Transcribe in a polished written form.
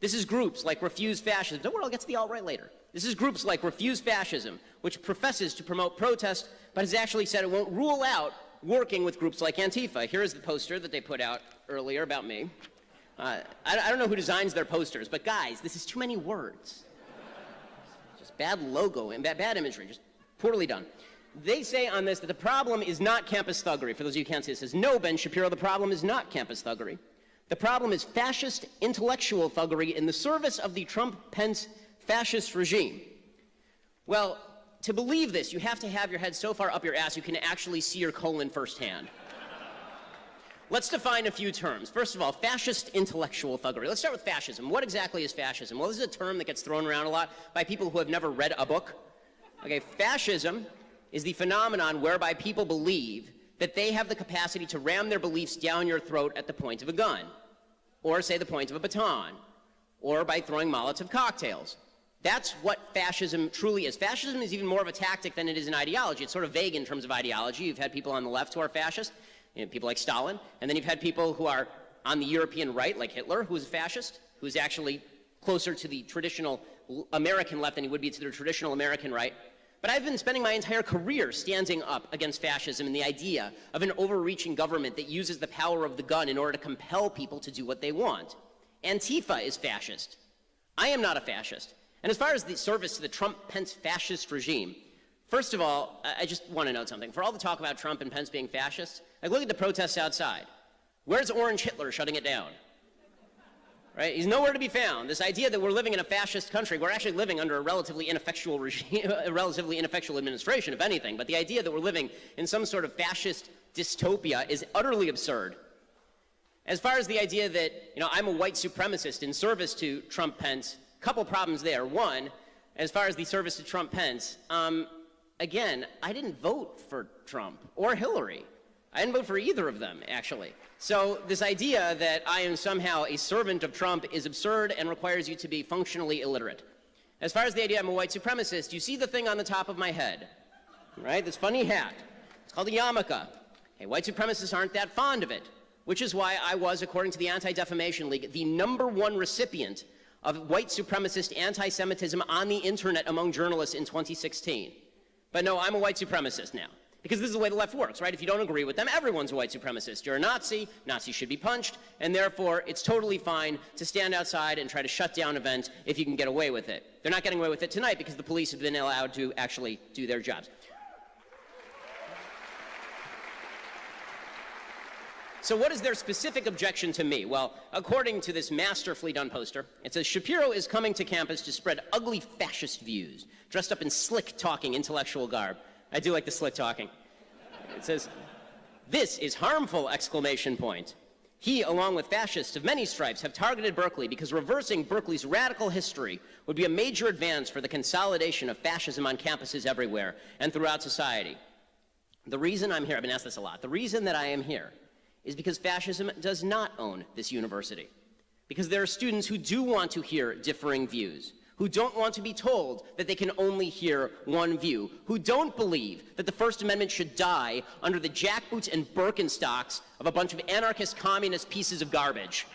This is groups like Refuse Fascism. Don't worry, I'll get to the alt-right later. This is groups like Refuse Fascism, which professes to promote protest, but has actually said it won't rule out working with groups like Antifa. Here is the poster that they put out earlier about me. I don't know who designs their posters, but guys, this is too many words. Just bad logo and bad imagery, just poorly done. They say on this that the problem is not campus thuggery. For those of you who can't see, it says, no, Ben Shapiro, the problem is not campus thuggery. The problem is fascist intellectual thuggery in the service of the Trump-Pence fascist regime. Well, to believe this, you have to have your head so far up your ass you can actually see your colon firsthand. Let's define a few terms. First of all, fascist intellectual thuggery. Let's start with fascism. What exactly is fascism? Well, this is a term that gets thrown around a lot by people who have never read a book. Okay, fascism is the phenomenon whereby people believe that they have the capacity to ram their beliefs down your throat at the point of a gun, or say the point of a baton, or by throwing Molotov cocktails. That's what fascism truly is. Fascism is even more of a tactic than it is an ideology. It's sort of vague in terms of ideology. You've had people on the left who are fascist, people like Stalin, and then you've had people who are on the European right, like Hitler, who's a fascist, who's actually closer to the traditional American left than he would be to the traditional American right. But I've been spending my entire career standing up against fascism and the idea of an overreaching government that uses the power of the gun in order to compel people to do what they want. Antifa is fascist. I am not a fascist. And as far as the service to the Trump-Pence fascist regime, first of all, I just want to note something. For all the talk about Trump and Pence being fascists, like look at the protests outside. Where's Orange Hitler shutting it down? Right? He's nowhere to be found. This idea that we're living in a fascist country, we're actually living under a relatively ineffectual regime, a relatively ineffectual administration, if anything, but the idea that we're living in some sort of fascist dystopia is utterly absurd. As far as the idea that, I'm a white supremacist in service to Trump-Pence, a couple problems there. One, as far as the service to Trump-Pence, again, I didn't vote for Trump or Hillary. I didn't vote for either of them, actually. So this idea that I am somehow a servant of Trump is absurd and requires you to be functionally illiterate. As far as the idea I'm a white supremacist, you see the thing on the top of my head, right? This funny hat. It's called a yarmulke. Hey, white supremacists aren't that fond of it, which is why I was, according to the Anti-Defamation League, the #1 recipient of white supremacist anti-Semitism on the internet among journalists in 2016. But no, I'm a white supremacist now. Because this is the way the left works, right? If you don't agree with them, everyone's a white supremacist. You're a Nazi, Nazis should be punched, and therefore it's totally fine to stand outside and try to shut down events if you can get away with it. They're not getting away with it tonight because the police have been allowed to actually do their jobs. So what is their specific objection to me? Well, according to this masterfully done poster, it says, Shapiro is coming to campus to spread ugly fascist views, dressed up in slick-talking intellectual garb. I do like the slick talking. It says, this is harmful, exclamation point. He, along with fascists of many stripes, have targeted Berkeley because reversing Berkeley's radical history would be a major advance for the consolidation of fascism on campuses everywhere and throughout society. The reason I'm here, I've been asked this a lot, the reason that I am here is because fascism does not own this university. Because there are students who do want to hear differing views, who don't want to be told that they can only hear one view, who don't believe that the First Amendment should die under the jackboots and Birkenstocks of a bunch of anarchist communist pieces of garbage.